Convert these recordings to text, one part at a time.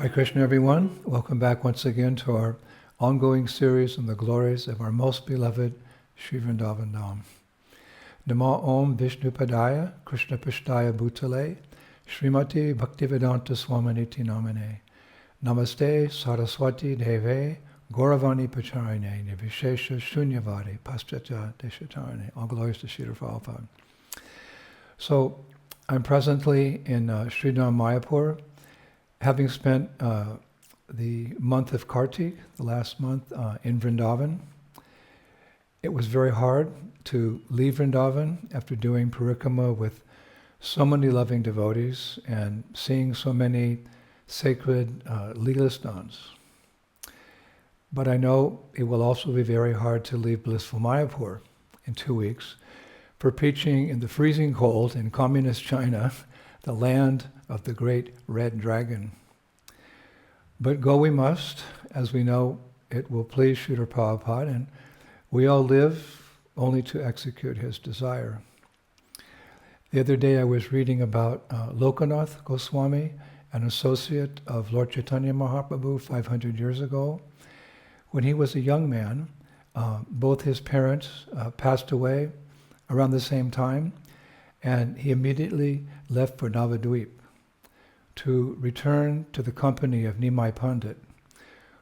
Hare Krishna, everyone. Welcome back once again to our ongoing series on the glories of our most beloved Sri Vrindavan Dham. Namo Om Vishnu Padaya Krishna Pishtaya Bhutale Srimati Bhaktivedanta Swaminiti Namane Namaste Saraswati Deve Gauravani Pacharine Nivishesha Shunyavadi Paschatya Deshatarane. All glories to Srila Prabhupada. So, I'm presently in Sridham Mayapur, having spent the month of Kartik, the last month, in Vrindavan. It was very hard to leave Vrindavan after doing parikrama with so many loving devotees and seeing so many sacred Leelastans. But I know it will also be very hard to leave blissful Mayapur in 2 weeks for preaching in the freezing cold in communist China, the land of the great red dragon. But go we must, as we know it will please Srila Prabhupada, and we all live only to execute his desire. The other day I was reading about Lokanath Goswami, an associate of Lord Chaitanya Mahaprabhu 500 years ago. When he was a young man, both his parents passed away around the same time, and he immediately left for Navadvip to return to the company of Nimai Pandit,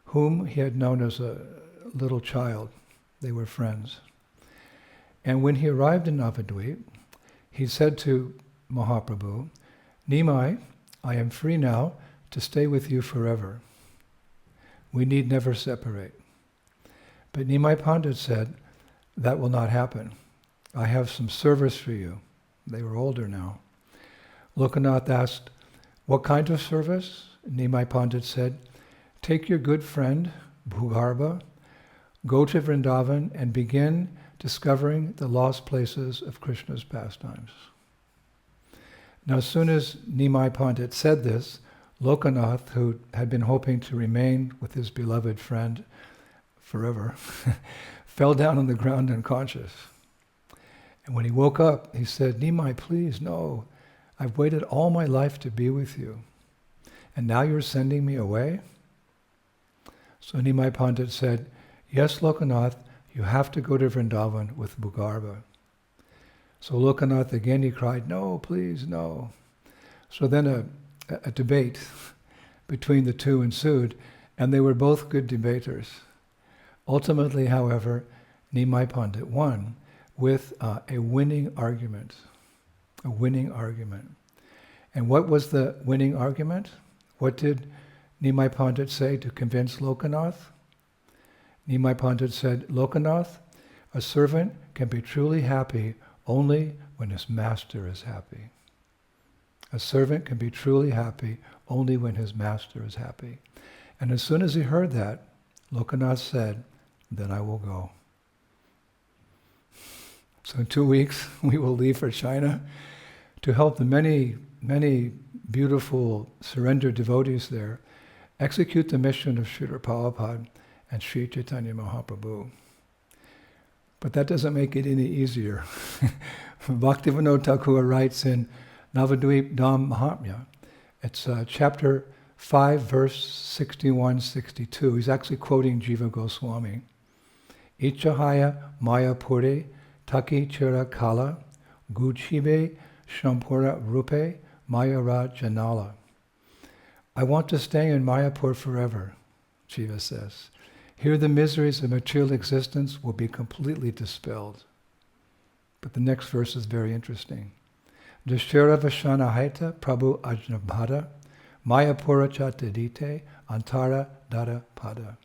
whom he had known as a little child. They were friends. And when he arrived in Navadvip, he said to Mahaprabhu, "Nimai, I am free now to stay with you forever. We need never separate." But Nimai Pandit said, "That will not happen. I have some service for you." They were older now. Lokanath asked, "What kind of service?" Nimai Pandit said, "Take your good friend, Bhugarbha, go to Vrindavan and begin discovering the lost places of Krishna's pastimes." Now as soon as Nimai Pandit said this, Lokanath, who had been hoping to remain with his beloved friend forever, fell down on the ground unconscious. And when he woke up, he said, "Nimai, please, no. I've waited all my life to be with you. And now you're sending me away?" So Nimai Pandit said, "Yes, Lokanath, you have to go to Vrindavan with Bhugarbha." So Lokanath again, he cried, "No, please, no." So then a debate between the two ensued, and they were both good debaters. Ultimately, however, Nimai Pandit won with a winning argument. A winning argument. And what was the winning argument? What did Nimai Pandit say to convince Lokanath? Nimai Pandit said, "Lokanath, a servant can be truly happy only when his master is happy. A servant can be truly happy only when his master is happy." And as soon as he heard that, Lokanath said, "Then I will go." So in 2 weeks, we will leave for China to help the many, many beautiful surrendered devotees there execute the mission of Srila Prabhupada and Sri Chaitanya Mahaprabhu. But that doesn't make it any easier. Bhaktivinoda Thakur writes in Navadvip Dham Mahatmya, it's chapter 5, verse 61-62. He's actually quoting Jiva Goswami. "Ichahaya Mayapure Taki Chira Kala Guchibe Shampura Rupe Mayara Janala." I want to stay in Mayapur forever, Jiva says. Here the miseries of material existence will be completely dispelled. But the next verse is very interesting. Dashira Vashana Haita Prabhu Ajnabhada Mayapura Chatadite Antara Dada Pada.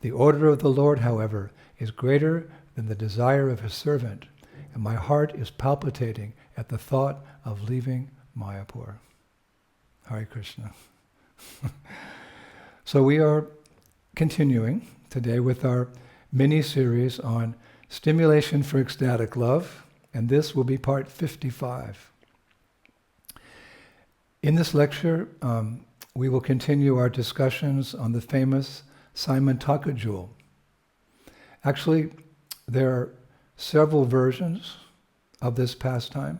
The order of the Lord, however, is greater than the desire of his servant, and my heart is palpitating at the thought of leaving Mayapur. Hare Krishna. So we are continuing today with our mini-series on Stimulation for Ecstatic Love, and this will be part 55. In this lecture, we will continue our discussions on the famous Simon Taka jewel. Actually, there are several versions of this pastime.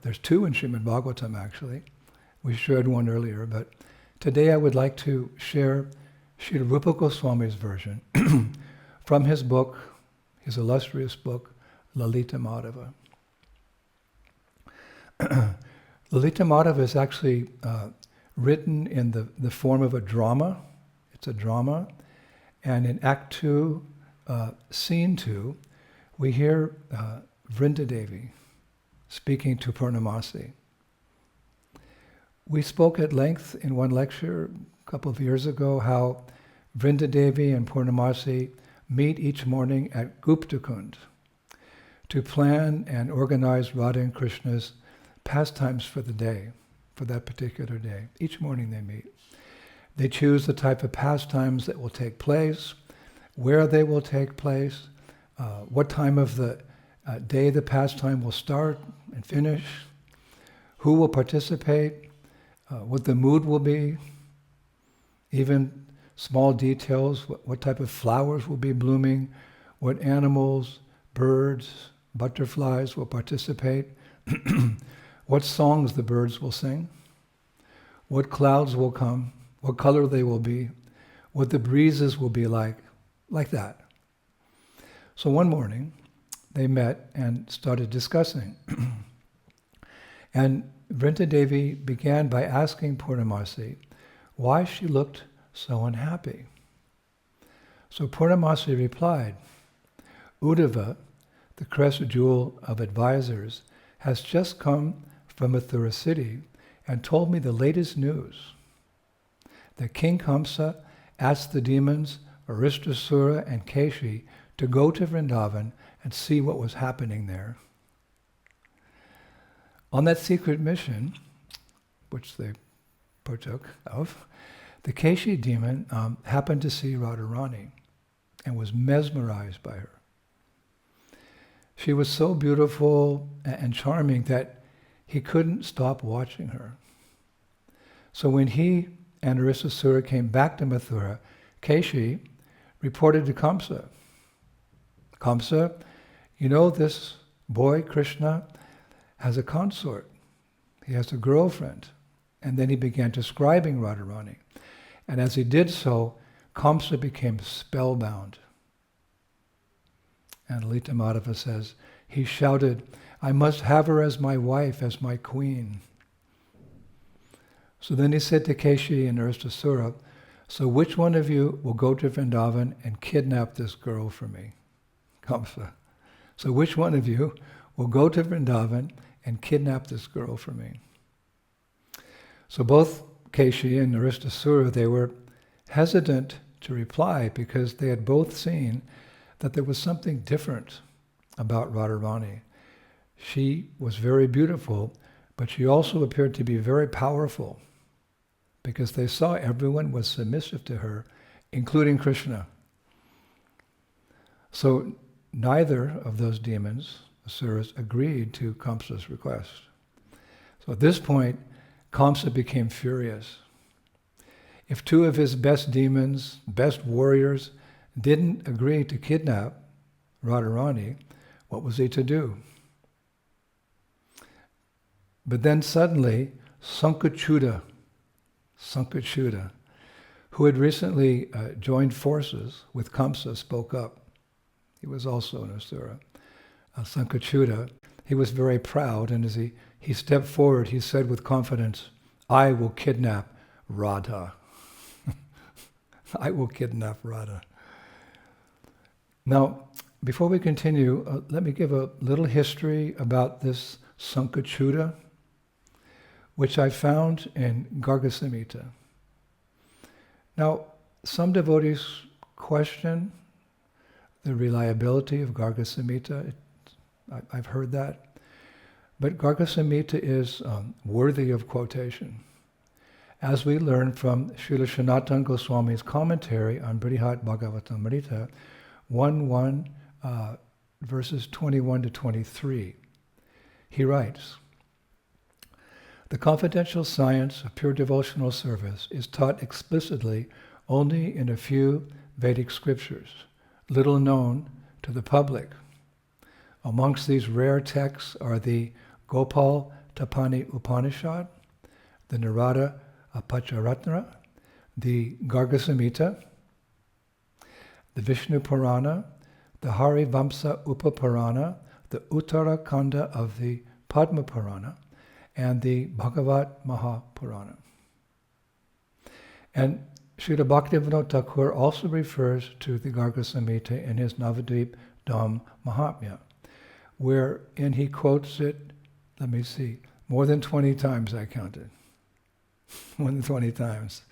There's two in Srimad Bhagavatam, actually. We shared one earlier, but Today I would like to share Srila Rupa Goswami's version from his book, his illustrious book, Lalita Madhava. Lalita Madhava is actually written in the form of a drama. It's a drama. And in Act 2, Scene 2, we hear Vrindadevi speaking to Purnamasi. We spoke at length in one lecture a couple of years ago how Vrindadevi and Purnamasi meet each morning at Guptakund to plan and organize Radha and Krishna's pastimes for the day, for that particular day. Each morning they meet. They choose the type of pastimes that will take place, where they will take place, what time of the day the pastime will start and finish, who will participate, what the mood will be, even small details, what type of flowers will be blooming, what animals, birds, butterflies will participate, what songs the birds will sing, what clouds will come, what color they will be, what the breezes will be like that. So one morning, they met and started discussing. And Vrindadevi began by asking Purnamasi why she looked so unhappy. So Purnamasi replied, Uddhava, the crest jewel of advisors, has just come from Mathura city and told me the latest news. That King Kamsa asked the demons Aristasura and Keshi to go to Vrindavan and see what was happening there. On that secret mission, which they partook of, the Keshi demon happened to see Radharani and was mesmerized by her. She was so beautiful and charming that he couldn't stop watching her. So when he and Aristasura came back to Mathura, Keshi reported to Kamsa, Kamsa, you know this boy, Krishna, has a consort. He has a girlfriend. And then he began describing Radharani. And as he did so, Kamsa became spellbound. And Lalita Madhava says, he shouted, I must have her as my wife, as my queen. So then he said to Keshi and Aristasura, so which one of you will go to Vrindavan and kidnap this girl for me? Kamsa. So which one of you will go to Vrindavan and kidnap this girl for me? So both Keshi and Aristasura, they were hesitant to reply because they had both seen that there was something different about Radharani. She was very beautiful, but she also appeared to be very powerful because they saw everyone was submissive to her, including Krishna. So neither of those demons, asuras, agreed to Kamsa's request. So at this point, Kamsa became furious. If two of his best demons, best warriors, didn't agree to kidnap Radharani, what was he to do? But then suddenly, Sankachuta, who had recently joined forces with Kamsa, spoke up. He was also an asura. Sankachuta, he was very proud, and as he stepped forward, he said with confidence, I will kidnap Radha. I will kidnap Radha. Now, before we continue, let me give a little history about this Sankachuta, which I found in Garga Samhita. Now, some devotees question the reliability of Garga Samhita. I've heard that. But Garga Samhita is worthy of quotation. As we learn from Srila Sanatana Goswami's commentary on Brihat Bhagavatamrita 1.1, verses 21 to 23, he writes, the confidential science of pure devotional service is taught explicitly only in a few Vedic scriptures, little known to the public. Amongst these rare texts are the Gopal Tapani Upanishad, the Narada Pacharatna, the Garga Samhita, the Vishnu Purana, the Harivamsa Upapurana, the Uttarakhanda of the Padma Purana, and the Bhagavat Mahapurana. And Srila Bhaktivinoda Thakur also refers to the Garga Samhita in his Navadvip Dham Mahatmya, wherein he quotes it, more than 20 times I counted. More than 20 times.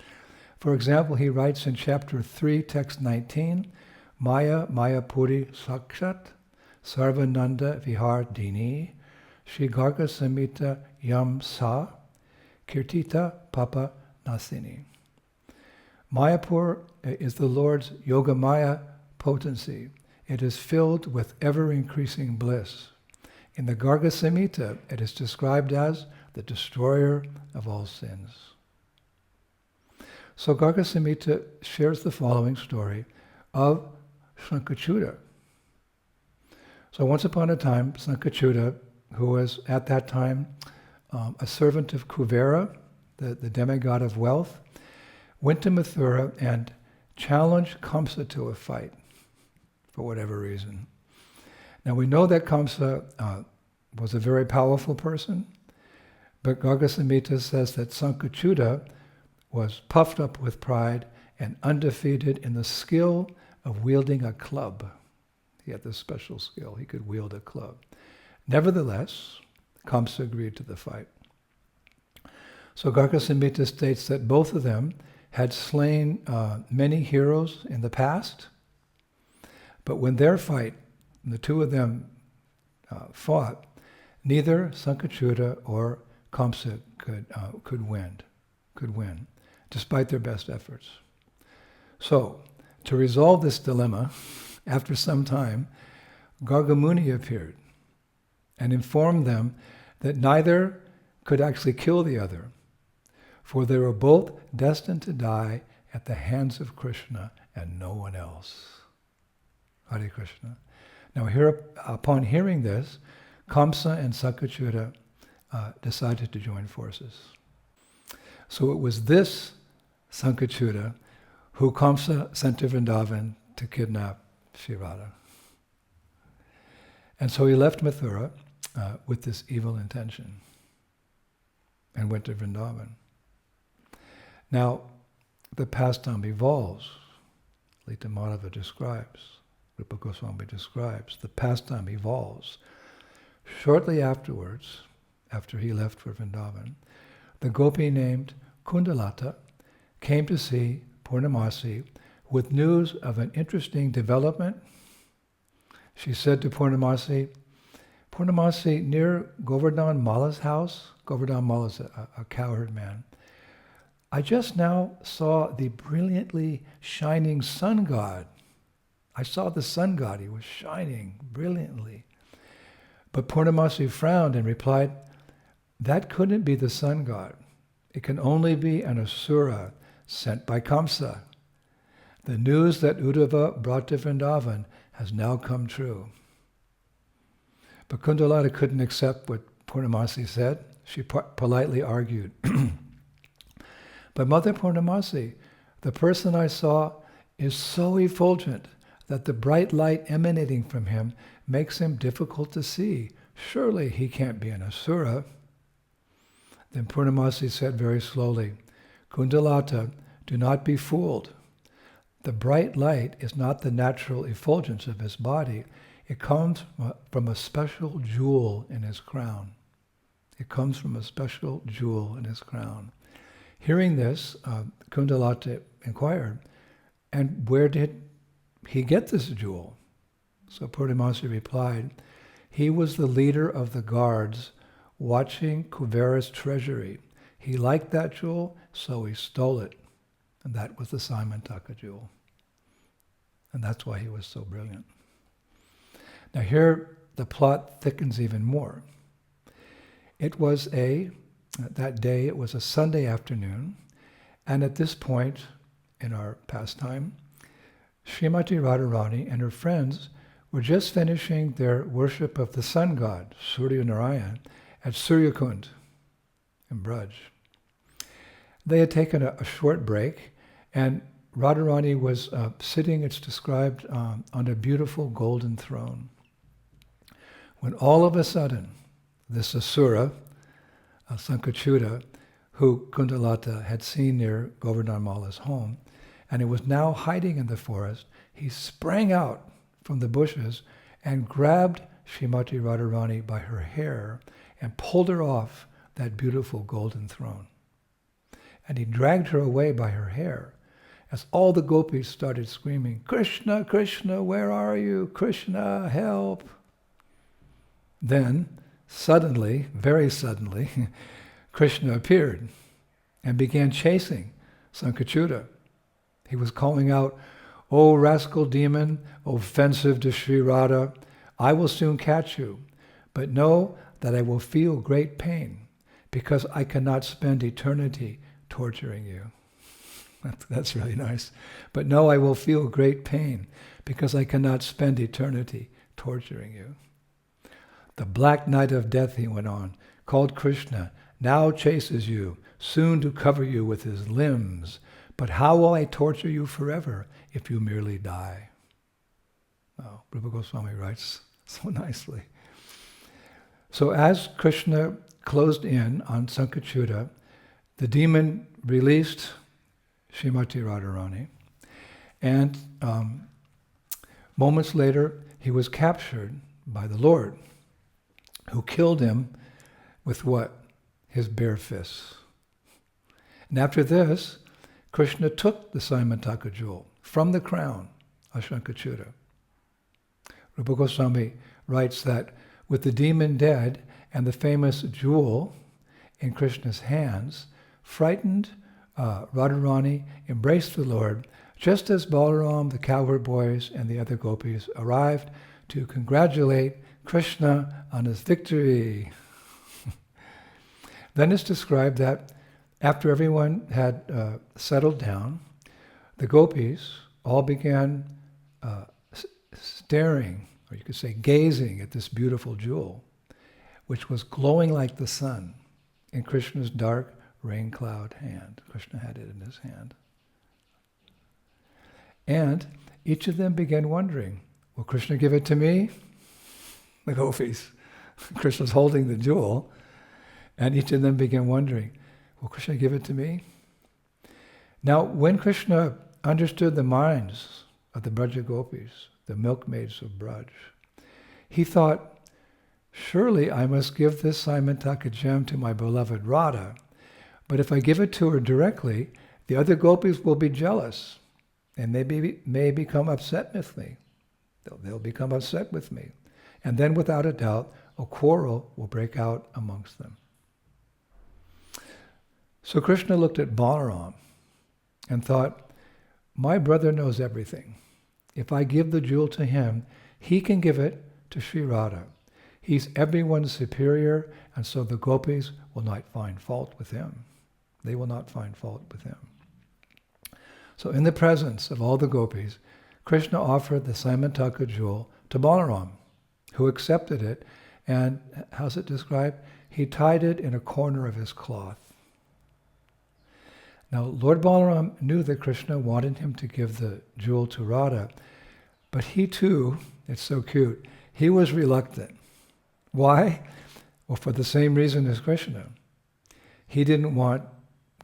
For example, he writes in chapter 3, text 19, Maya Mayapuri Sakshat Sarvananda Vihar Dini Shri Garga Samhita Yam Sa Kirtita Papa Nasini. Mayapur is the Lord's Yogamaya potency. It is filled with ever-increasing bliss. In the Garga Samhita, it is described as the destroyer of all sins. So Garga Samhita shares the following story of Sankhachuta. So once upon a time, Sankhachuta, who was at that time a servant of Kuvera, the demigod of wealth, went to Mathura and challenged Kamsa to a fight, for whatever reason. Now we know that Kamsa was a very powerful person, but Garga Samhita says that Sankhachuta was puffed up with pride and undefeated in the skill of wielding a club. He had this special skill, he could wield a club. Nevertheless, Kamsa agreed to the fight. So Garga Samhita states that both of them had slain many heroes in the past, but when their fight, the two of them fought, neither Sankhachuta or Kamsa could win, despite their best efforts. So, to resolve this dilemma, after some time, Gargamuni appeared and informed them that neither could actually kill the other, for they were both destined to die at the hands of Krishna and no one else. Hare Krishna. Now, upon hearing this, Kamsa and Sankhachuta decided to join forces. So it was this Sankhachuta who Kamsa sent to Vrindavan to kidnap Sri Radha. And so he left Mathura with this evil intention and went to Vrindavan. Now, the pastime evolves. Lita Madhava describes, Rupa Goswami describes, the pastime evolves. Shortly afterwards, after he left for Vrindavan, the gopi named Kundalata came to see Purnamasi with news of an interesting development. She said to Purnamasi, near Govardhan Mala's house, Govardhan Mala is a cowherd man, I just now saw the brilliantly shining sun god. I saw the sun god, he was shining brilliantly. But Purnamasi frowned and replied, that couldn't be the sun god. It can only be an asura sent by Kamsa. The news that Uddhava brought to Vrindavan has now come true. But Kundalata couldn't accept what Purnamasi said. She politely argued. But Mother Purnamasi, the person I saw is so effulgent that the bright light emanating from him makes him difficult to see. Surely he can't be an asura. Then Purnamasi said very slowly, Kundalata, do not be fooled. The bright light is not the natural effulgence of his body. It comes from a special jewel in his crown. It comes from a special jewel in his crown. Hearing this, Kundalata inquired, and where did he get this jewel? So Purnamasi replied, he was the leader of the guards watching Kuvera's treasury. He liked that jewel, so he stole it. And that was the Simantaka jewel. And that's why he was so brilliant. Now here, the plot thickens even more. That day, it was a Sunday afternoon, and at this point in our pastime, Srimati Radharani and her friends were just finishing their worship of the sun god, Surya Narayan, at Suryakund in Braj. They had taken a short break, and Radharani was sitting, it's described, on a beautiful golden throne. When all of a sudden, this Asura, Sankhachuta, who Kundalata had seen near Govardhanmala's home, and it was now hiding in the forest, he sprang out from the bushes and grabbed Srimati Radharani by her hair and pulled her off that beautiful golden throne. And he dragged her away by her hair as all the gopis started screaming, "Krishna, Krishna, where are you? Krishna, help!" Then, suddenly, very suddenly, Krishna appeared and began chasing Sankhachuta. He was calling out, "O rascal demon, offensive to Sri Radha, I will soon catch you, but know that I will feel great pain because I cannot spend eternity torturing you." That's really nice. "But know I will feel great pain because I cannot spend eternity torturing you." "The black night of death," he went on, "called Krishna, now chases you, soon to cover you with his limbs. But how will I torture you forever if you merely die?" Oh, Rupa Goswami writes so nicely. So as Krishna closed in on Sankhachuta, the demon released Srimati Radharani, and moments later he was captured by the Lord, who killed him with what? His bare fists. And after this, Krishna took the Saimantaka jewel from the crown of Sankhachuta. Rupa Goswami writes that with the demon dead and the famous jewel in Krishna's hands, frightened Radharani embraced the Lord, just as Balaram, the cowherd boys, and the other gopis arrived to congratulate Krishna on his victory. Then it's described that after everyone had settled down, the gopis all began staring, or you could say gazing, at this beautiful jewel, which was glowing like the sun in Krishna's dark rain cloud hand. Krishna had it in his hand. And each of them began wondering, will Krishna give it to me? The gopis. Krishna's holding the jewel, and each of them began wondering, will Krishna give it to me? Now, when Krishna understood the minds of the Braja gopis, the milkmaids of Braj, he thought, surely I must give this Saimantaka gem to my beloved Radha, but if I give it to her directly, the other gopis will be jealous, and may become upset with me. They'll become upset with me. And then, without a doubt, a quarrel will break out amongst them. So Krishna looked at Balaram and thought, my brother knows everything. If I give the jewel to him, he can give it to Sri Radha. He's everyone's superior, and so the gopis will not find fault with him. They will not find fault with him. So in the presence of all the gopis, Krishna offered the Saimantaka jewel to Balaram, who accepted it, and how's it described? He tied it in a corner of his cloth. Now, Lord Balaram knew that Krishna wanted him to give the jewel to Radha, but he too, it's so cute, he was reluctant. Why? Well, for the same reason as Krishna. He didn't want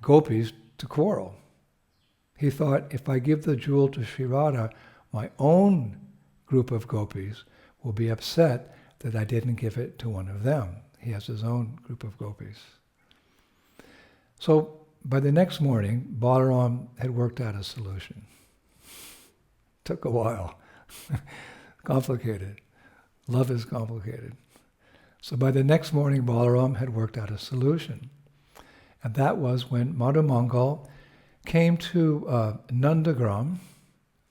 gopis to quarrel. He thought, if I give the jewel to Sri Radha, my own group of gopis will be upset that I didn't give it to one of them. He has his own group of gopis. So by the next morning, Balaram had worked out a solution. Took a while. Complicated. Love is complicated. So by the next morning, Balaram had worked out a solution. And that was when Madhu Mangal came to Nandagram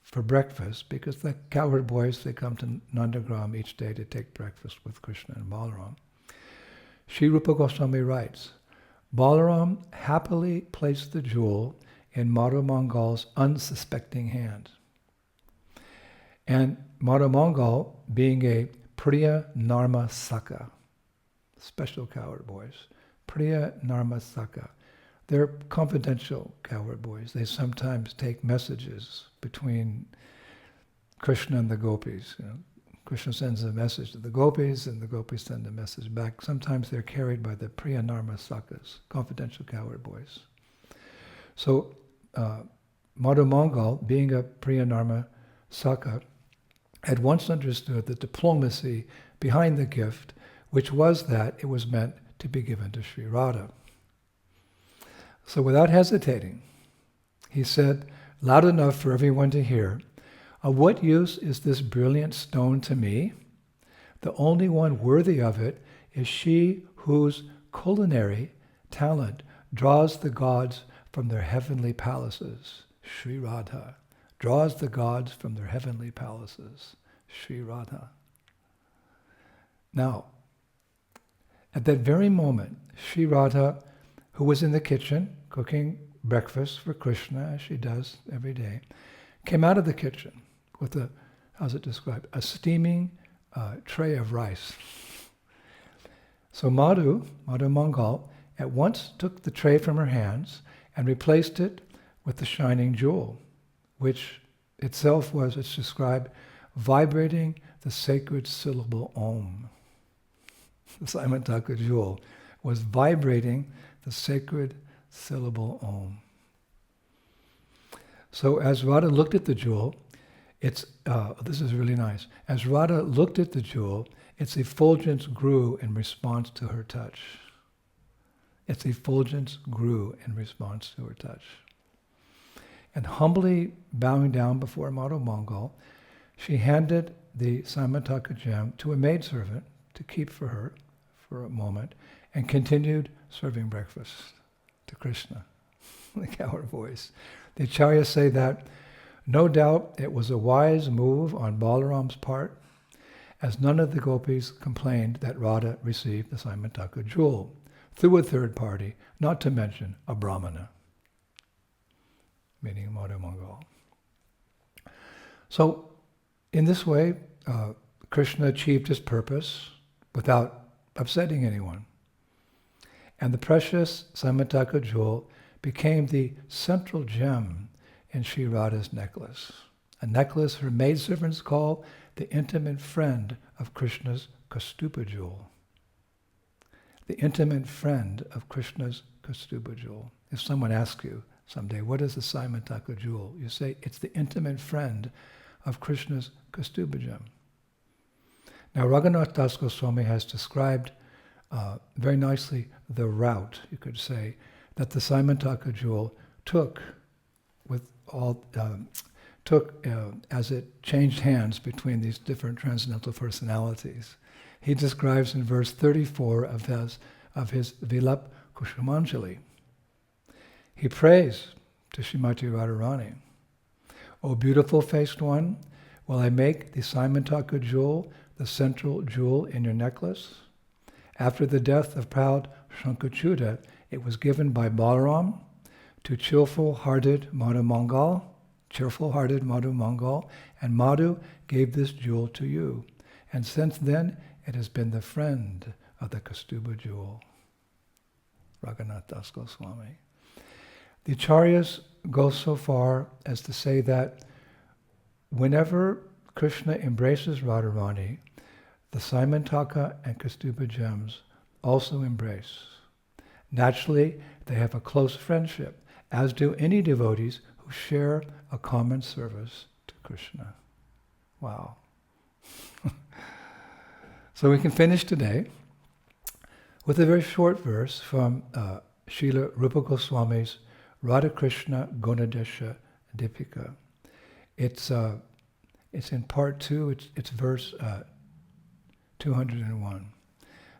for breakfast, because the cowherd boys, they come to Nandagram each day to take breakfast with Krishna and Balaram. Sri Rupa Goswami writes, Balaram happily placed the jewel in Madhu Mangal's unsuspecting hand. And Madhu Mangal, being a Priya Narma Saka, special cowherd boys, Priya Narma Saka, They're confidential cowherd boys. They sometimes take messages between Krishna and the gopis. Krishna sends a message to the gopis, and the gopis send a message back. Sometimes they're carried by the Priyanarma Sakas, confidential cowherd boys. So Madhu Mangal, being a Priyanarma Saka, had once understood the diplomacy behind the gift, which was that it was meant to be given to Sri Radha. So without hesitating, he said, loud enough for everyone to hear, "Of what use is this brilliant stone to me? The only one worthy of it is she whose culinary talent draws the gods from their heavenly palaces." Sri Radha draws the gods from their heavenly palaces. Sri Radha. Now, at that very moment, Sri Radha, who was in the kitchen cooking breakfast for Krishna, as she does every day, came out of the kitchen with how's it described? A steaming tray of rice. So Madhu Mangal, at once took the tray from her hands and replaced it with the shining jewel, which itself was, it's described, vibrating the sacred syllable Om. The Simantaka jewel was vibrating the sacred syllable Om. So as Radha looked at the jewel, this is really nice. As Radha looked at the jewel, its effulgence grew in response to her touch. Its effulgence grew in response to her touch. And humbly bowing down before Madhu Mangal, she handed the Simantaka gem to a maidservant to keep for her for a moment, and continued serving breakfast to Krishna, the cowherd voice. The acharyas say that no doubt it was a wise move on Balaram's part, as none of the gopis complained that Radha received the Simantaka jewel through a third party, not to mention a brahmana, meaning Madhu Mangal. So, in this way, Krishna achieved his purpose without upsetting anyone. And the precious Simantaka jewel became the central gem in Sri Radha's necklace. A necklace her maidservants call the intimate friend of Krishna's Kaustubha jewel. The intimate friend of Krishna's Kaustubha jewel. If someone asks you someday, what is the Simantaka jewel? You say, it's the intimate friend of Krishna's Kaustubha gem. Now, Raghunath Das Goswami has described very nicely the route, you could say, that the Simantaka jewel took as it changed hands between these different transcendental personalities. He describes in verse 34 of his Vilap Kushumanjali. He prays to Srimati Radharani, "O beautiful-faced one, will I make the Simantaka jewel the central jewel in your necklace? After the death of proud Shankachuta, it was given by Balaram to cheerful-hearted Madhu Mangal, and Madhu gave this jewel to you. And since then, it has been the friend of the Kaustubha jewel." Raghunath Das Goswami. The acharyas go so far as to say that whenever Krishna embraces Radharani, the Simantaka and Kaustubha gems also embrace. Naturally, they have a close friendship, as do any devotees who share a common service to Krishna. Wow. So we can finish today with a very short verse from Srila Rupa Goswami's Radha Krishna Gunadesha Dipika. It's in part 2, it's verse 201,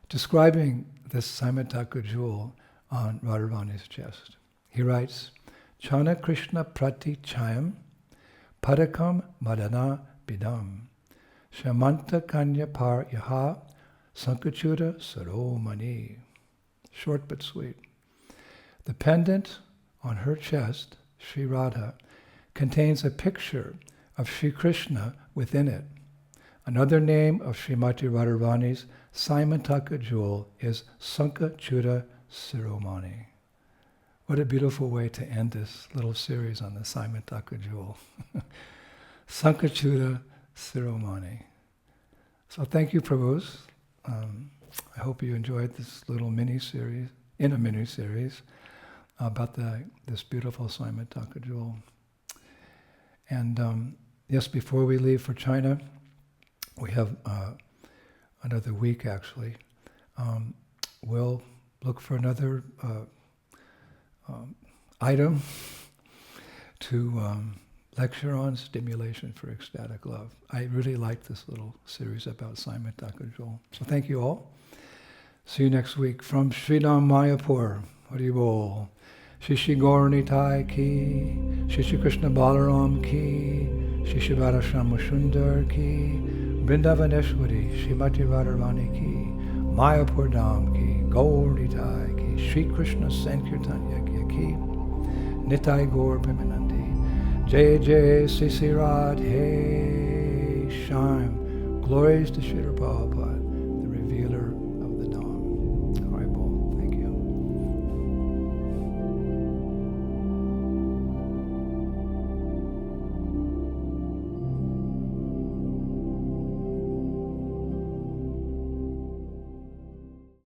describing this Simantaka jewel on Radharani's chest. He writes, "Chana Krishna Prati Chayam Padakam Madana Bidam Shamanta Kanya Par Yaha Sankachuta Saromani." Short but sweet. The pendant on her chest, Sri Radha, contains a picture of Sri Krishna within it. Another name of Srimati Radharani's Simantaka jewel is Sankachuta Siromani. What a beautiful way to end this little series on the Saimataka Jewel. Sankachuta Siromani. So thank you, Prabhus. I hope you enjoyed this little mini-series, about this beautiful Saimataka Jewel. And yes, before we leave for China, we have another week actually. We'll look for another item to lecture on, Stimulation for Ecstatic Love. I really like this little series about Saimataka Jewel. So thank you all. See you next week. From Sridham Mayapur, Hari Bol. Shishi Gauranitai ki, Shishi Krishna Balaram ki, Shishi Radharasham Sundar ki, Vrindavaneshwari, Shrimati Radharani ki, Mayapur Dham ki, Gauranitai ki, Shri Krishna Sankirtanya ki, Nitai Gaur Bimanandi, Jai Jai Sisi Radhe Shyam. Glories to Srila Prabhupada, the revealer